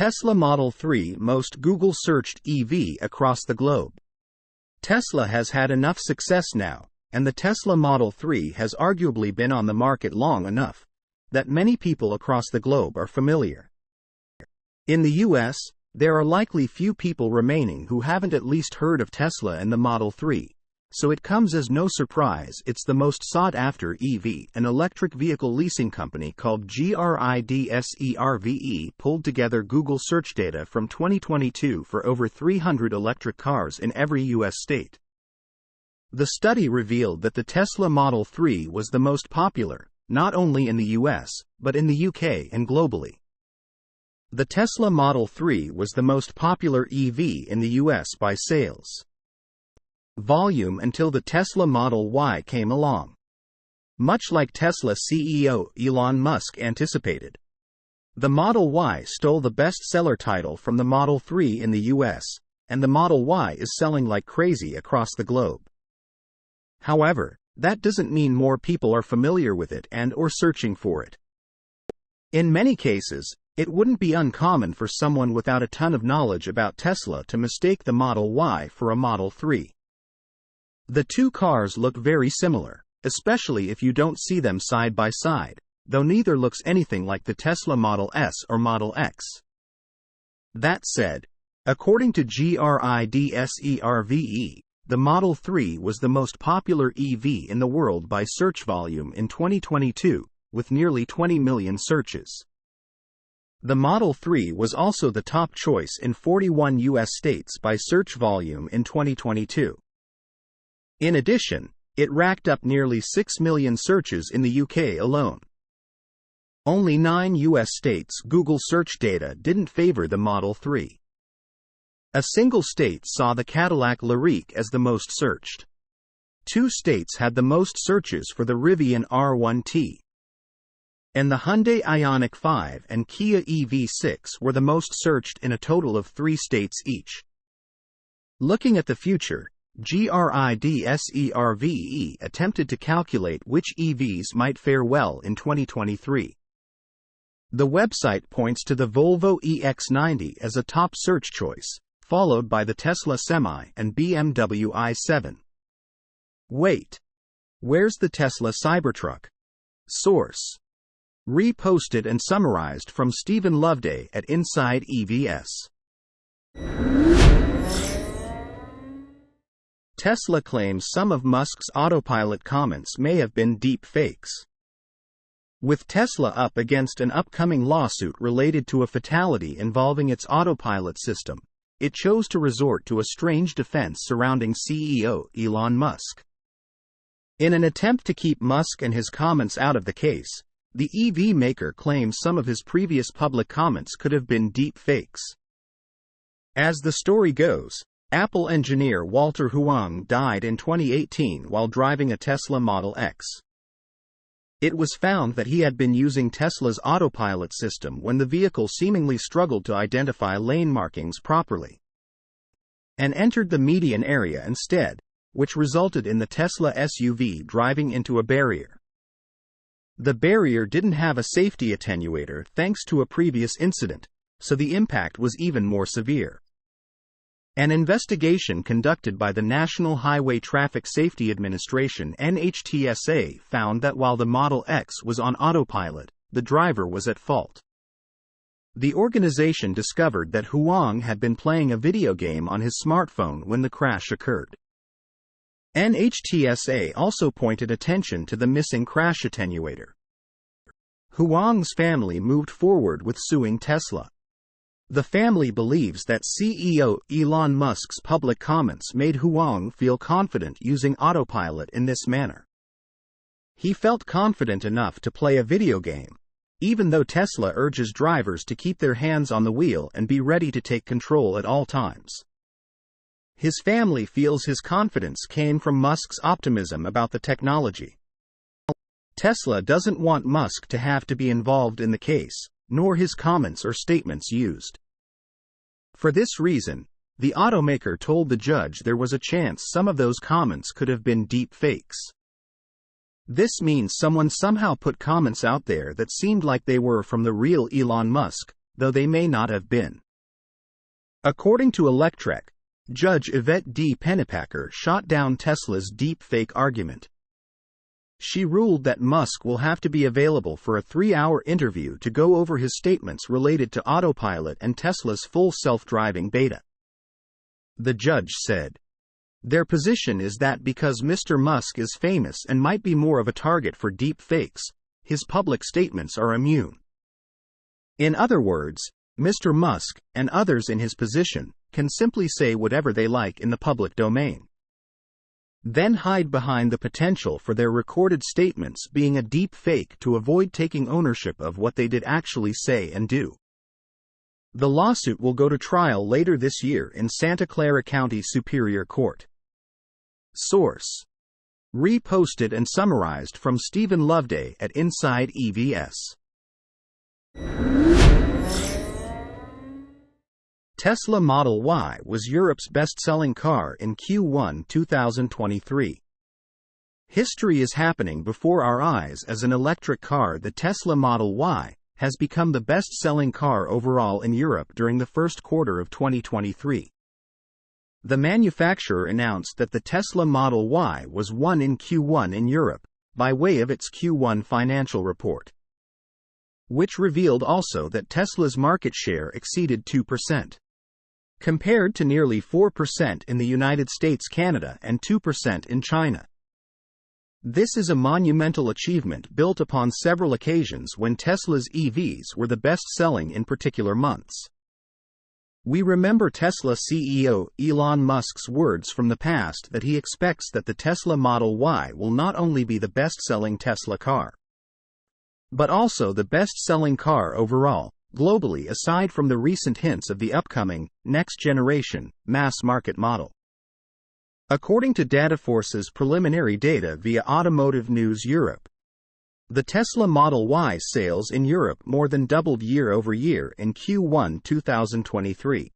Tesla Model 3 most Google-searched EV across the globe. Tesla has had enough success now, and the Tesla Model 3 has arguably been on the market long enough that many people across the globe are familiar. In the US, there are likely few people remaining who haven't at least heard of Tesla and the Model 3, so it comes as no surprise it's the most sought-after EV. An electric vehicle leasing company called GRIDSERVE pulled together Google search data from 2022 for over 300 electric cars in every US state. The study revealed that the Tesla Model 3 was the most popular, not only in the US, but in the UK and globally. The Tesla Model 3 was the most popular EV in the US by sales volume until the Tesla Model Y came along. Much like Tesla CEO Elon Musk anticipated, the Model Y stole the bestseller title from the Model 3 in the US, and the Model Y is selling like crazy across the globe. However, that doesn't mean more people are familiar with it and/or searching for it. In many cases, it wouldn't be uncommon for someone without a ton of knowledge about Tesla to mistake the Model Y for a Model 3. The two cars look very similar, especially if you don't see them side by side, though neither looks anything like the Tesla Model S or Model X. That said, according to GRIDSERVE, the Model 3 was the most popular EV in the world by search volume in 2022, with nearly 20 million searches. The Model 3 was also the top choice in 41 US states by search volume in 2022. In addition, it racked up nearly 6 million searches in the UK alone. Only 9 US states' Google search data didn't favor the Model 3. A single state saw the Cadillac Lyriq as the most searched. 2 states had the most searches for the Rivian R1T. And the Hyundai Ioniq 5 and Kia EV6 were the most searched in a total of 3 states each. Looking at the future, GRIDSERVE attempted to calculate which EVs might fare well in 2023. The website points to the Volvo EX90 as a top search choice, followed by the Tesla Semi and BMW i7. Wait. Where's the Tesla Cybertruck? Source. Reposted and summarized from Stephen Loveday at Inside EVS. Tesla claims some of Musk's autopilot comments may have been deep fakes. With Tesla up against an upcoming lawsuit related to a fatality involving its autopilot system, it chose to resort to a strange defense surrounding CEO Elon Musk. In an attempt to keep Musk and his comments out of the case, the EV maker claims some of his previous public comments could have been deep fakes. As the story goes, Apple engineer Walter Huang died in 2018 while driving a Tesla Model X. It was found that he had been using Tesla's autopilot system when the vehicle seemingly struggled to identify lane markings properly and entered the median area instead, which resulted in the Tesla SUV driving into a barrier. The barrier didn't have a safety attenuator thanks to a previous incident, so the impact was even more severe. An investigation conducted by the National Highway Traffic Safety Administration (NHTSA) found that while the Model X was on autopilot, the driver was at fault. The organization discovered that Huang had been playing a video game on his smartphone when the crash occurred. NHTSA also pointed attention to the missing crash attenuator. Huang's family moved forward with suing Tesla. The family believes that CEO Elon Musk's public comments made Huang feel confident using autopilot in this manner. He felt confident enough to play a video game, even though Tesla urges drivers to keep their hands on the wheel and be ready to take control at all times. His family feels his confidence came from Musk's optimism about the technology. Tesla doesn't want Musk to have to be involved in the case, nor his comments or statements used. For this reason, the automaker told the judge there was a chance some of those comments could have been deep fakes. This means someone somehow put comments out there that seemed like they were from the real Elon Musk, though they may not have been. According to Electrek, Judge Yvette D. Pennypacker shot down Tesla's deepfake argument. She ruled that Musk will have to be available for a 3-hour interview to go over his statements related to autopilot and Tesla's full self-driving beta. The judge said, "Their position is that because Mr. Musk is famous and might be more of a target for deep fakes, his public statements are immune. In other words, Mr. Musk, and others in his position, can simply say whatever they like in the public domain. Then hide behind the potential for their recorded statements being a deep fake to avoid taking ownership of what they did actually say and do." The lawsuit will go to trial later this year in Santa Clara County Superior Court. Source: reposted and summarized from Stephen Loveday at Inside EVS. Tesla Model Y was Europe's best-selling car in Q1 2023. History is happening before our eyes as an electric car. The Tesla Model Y has become the best-selling car overall in Europe during the first quarter of 2023. The manufacturer announced that the Tesla Model Y was won in Q1 in Europe, by way of its Q1 financial report, which revealed also that Tesla's market share exceeded 2%. Compared to nearly 4% in the United States, Canada, and 2% in China. This is a monumental achievement built upon several occasions when Tesla's EVs were the best-selling in particular months. We remember Tesla CEO Elon Musk's words from the past that he expects that the Tesla Model Y will not only be the best-selling Tesla car, but also the best-selling car overall, globally, aside from the recent hints of the upcoming, next-generation, mass-market model. According to Dataforce's preliminary data via Automotive News Europe, the Tesla Model Y sales in Europe more than doubled year-over-year in Q1 2023.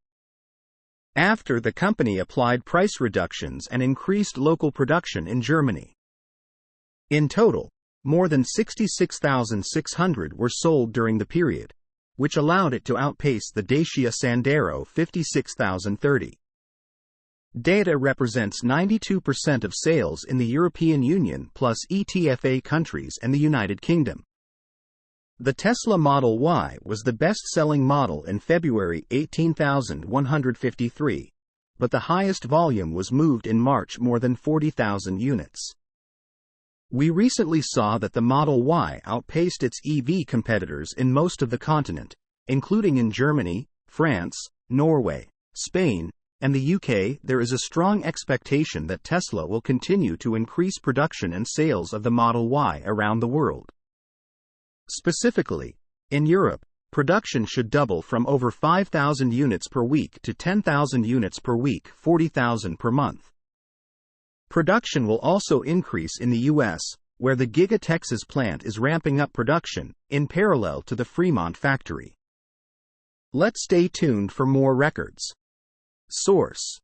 After the company applied price reductions and increased local production in Germany. In total, more than 66,600 were sold during the period, which allowed it to outpace the Dacia Sandero 56,030. Data represents 92% of sales in the European Union plus ETFA countries and the United Kingdom. The Tesla Model Y was the best-selling model in February, 18,153, but the highest volume was moved in March, more than 40,000 units. We recently saw that the Model Y outpaced its EV competitors in most of the continent, including in Germany, France, Norway, Spain, and the UK. There is a strong expectation that Tesla will continue to increase production and sales of the Model Y around the world. Specifically, in Europe, production should double from over 5,000 units per week to 10,000 units per week, 40,000 per month. Production will also increase in the US, where the Giga Texas plant is ramping up production, in parallel to the Fremont factory. Let's stay tuned for more records. Source: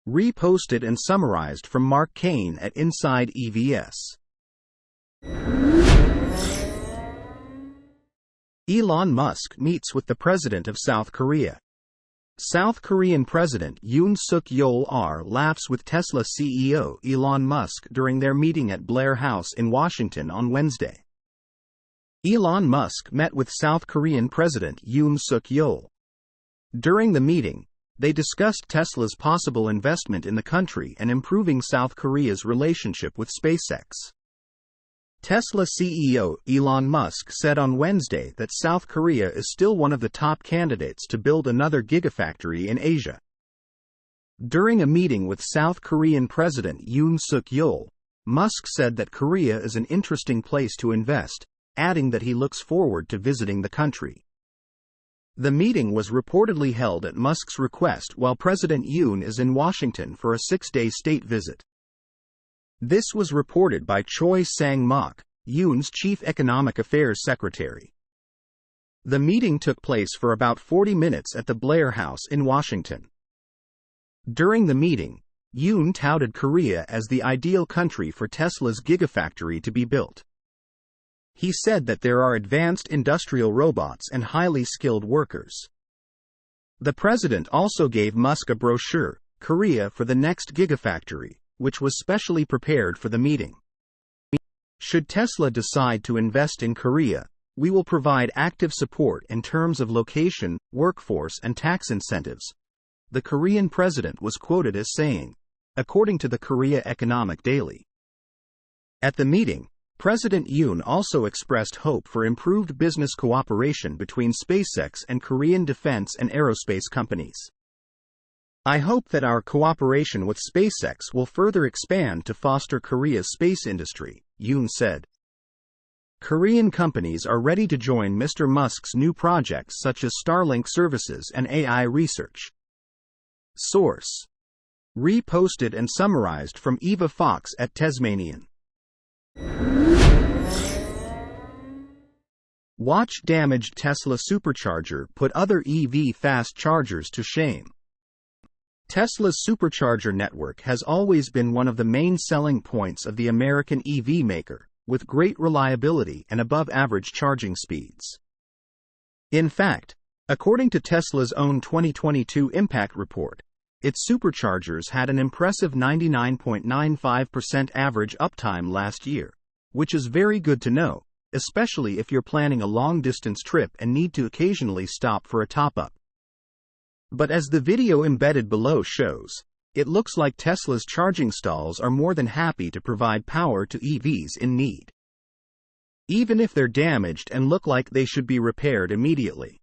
reposted and summarized from Mark Kane at Inside EVS. Elon Musk meets with the President of South Korea. South Korean President Yoon Suk-yeol laughs with Tesla CEO Elon Musk during their meeting at Blair House in Washington on Wednesday. Elon Musk met with South Korean President Yoon Suk-yeol. During the meeting, they discussed Tesla's possible investment in the country and improving South Korea's relationship with SpaceX. Tesla CEO Elon Musk said on Wednesday that South Korea is still one of the top candidates to build another gigafactory in Asia. During a meeting with South Korean President Yoon Suk-yeol, Musk said that Korea is an interesting place to invest, adding that he looks forward to visiting the country. The meeting was reportedly held at Musk's request while President Yoon is in Washington for a 6-day state visit. This was reported by Choi Sang-mok, Yoon's Chief Economic Affairs Secretary. The meeting took place for about 40 minutes at the Blair House in Washington. During the meeting, Yoon touted Korea as the ideal country for Tesla's gigafactory to be built. He said that there are advanced industrial robots and highly skilled workers. The president also gave Musk a brochure, Korea for the Next Gigafactory, which was specially prepared for the meeting. Should Tesla decide to invest in Korea, we will provide active support in terms of location, workforce, and tax incentives, the Korean president was quoted as saying, according to the Korea Economic Daily. At the meeting, President Yoon also expressed hope for improved business cooperation between SpaceX and Korean defense and aerospace companies. I hope that our cooperation with SpaceX will further expand to foster Korea's space industry, Yoon said. Korean companies are ready to join Mr. Musk's new projects such as Starlink services and AI research. Source: reposted and summarized from Eva Fox at Tasmanian. Watch damaged Tesla Supercharger put other EV fast chargers to shame. Tesla's Supercharger network has always been one of the main selling points of the American EV maker, with great reliability and above-average charging speeds. In fact, according to Tesla's own 2022 impact report, its superchargers had an impressive 99.95% average uptime last year, which is very good to know, especially if you're planning a long-distance trip and need to occasionally stop for a top-up. But as the video embedded below shows, it looks like Tesla's charging stalls are more than happy to provide power to EVs in need, even if they're damaged and look like they should be repaired immediately.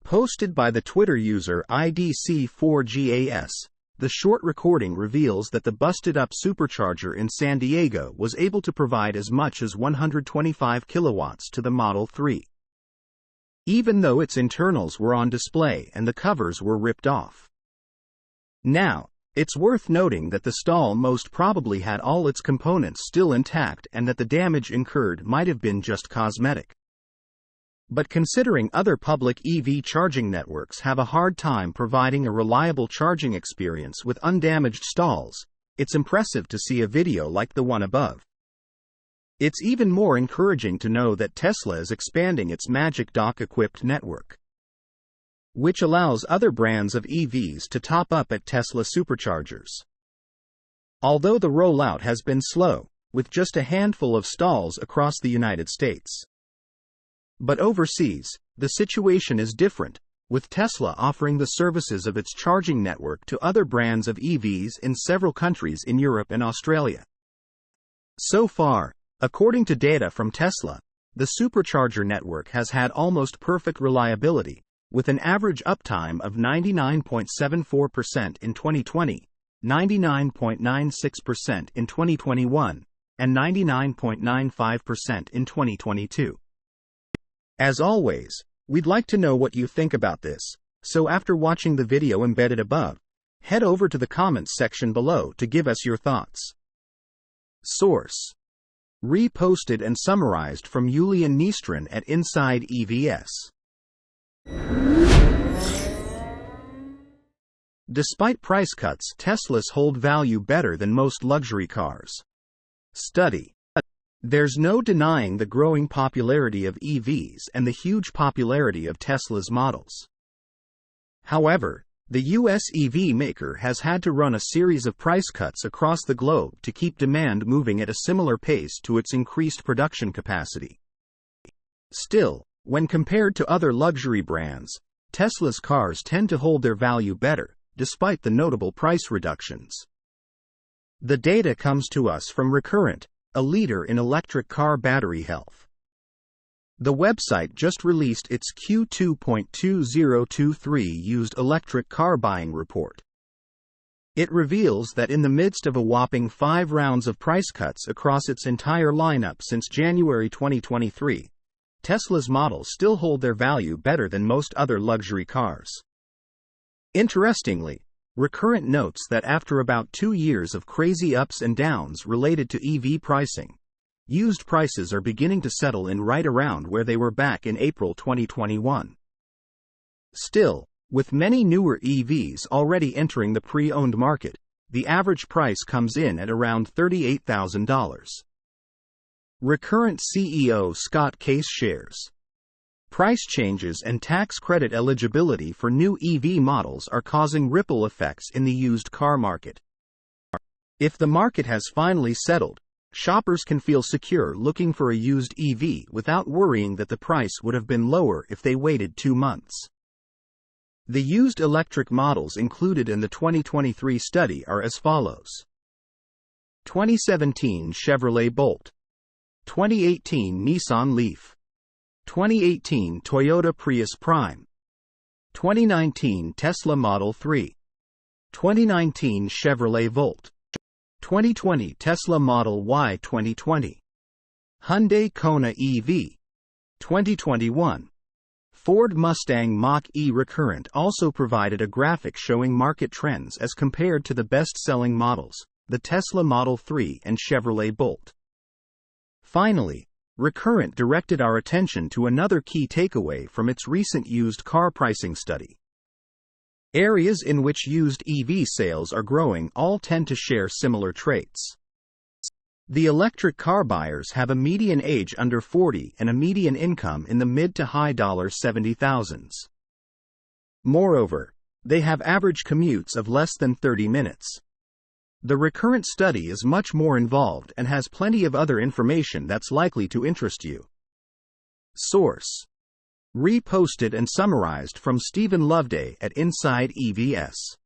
Posted by the Twitter user IDC4GAS, the short recording reveals that the busted-up supercharger in San Diego was able to provide as much as 125 kilowatts to the Model 3. Even though its internals were on display and the covers were ripped off. Now, it's worth noting that the stall most probably had all its components still intact and that the damage incurred might have been just cosmetic. But considering other public EV charging networks have a hard time providing a reliable charging experience with undamaged stalls, it's impressive to see a video like the one above. It's even more encouraging to know that Tesla is expanding its Magic Dock-equipped network, which allows other brands of EVs to top up at Tesla Superchargers. Although the rollout has been slow, with just a handful of stalls across the United States. But overseas, the situation is different, with Tesla offering the services of its charging network to other brands of EVs in several countries in Europe and Australia. So far, according to data from Tesla, the supercharger network has had almost perfect reliability, with an average uptime of 99.74% in 2020, 99.96% in 2021, and 99.95% in 2022. As always, we'd like to know what you think about this, so after watching the video embedded above, head over to the comments section below to give us your thoughts. Source: reposted and summarized from Julian Nystrom at Inside EVS. Despite price cuts, Teslas hold value better than most luxury cars. Study. There's no denying the growing popularity of EVs and the huge popularity of Tesla's models. However, the US EV maker has had to run a series of price cuts across the globe to keep demand moving at a similar pace to its increased production capacity. Still, when compared to other luxury brands, Tesla's cars tend to hold their value better, despite the notable price reductions. The data comes to us from Recurrent, a leader in electric car battery health. The website just released its Q2.2023 used electric car buying report. It reveals that in the midst of a whopping 5 rounds of price cuts across its entire lineup since January 2023, Tesla's models still hold their value better than most other luxury cars. Interestingly, Recurrent notes that after about 2 years of crazy ups and downs related to EV pricing, used prices are beginning to settle in right around where they were back in April 2021. Still, with many newer EVs already entering the pre-owned market, the average price comes in at around $38,000. Recurrent CEO Scott Case shares. Price changes and tax credit eligibility for new EV models are causing ripple effects in the used car market. If the market has finally settled, shoppers can feel secure looking for a used EV without worrying that the price would have been lower if they waited 2 months. The used electric models included in the 2023 study are as follows: 2017 Chevrolet Bolt, 2018 Nissan Leaf, 2018 Toyota Prius Prime, 2019 Tesla Model 3, 2019 Chevrolet Volt, 2020 Tesla Model Y, 2020 Hyundai Kona EV, 2021 Ford Mustang Mach-E. Recurrent also provided a graphic showing market trends as compared to the best-selling models, the Tesla Model 3 and Chevrolet Bolt. Finally, Recurrent directed our attention to another key takeaway from its recent used car pricing study. Areas in which used EV sales are growing all tend to share similar traits. The electric car buyers have a median age under 40 and a median income in the mid to high $70,000s. Moreover, they have average commutes of less than 30 minutes. The Recurrent study is much more involved and has plenty of other information that's likely to interest you. Source: reposted and summarized from Stephen Loveday at Inside EVS.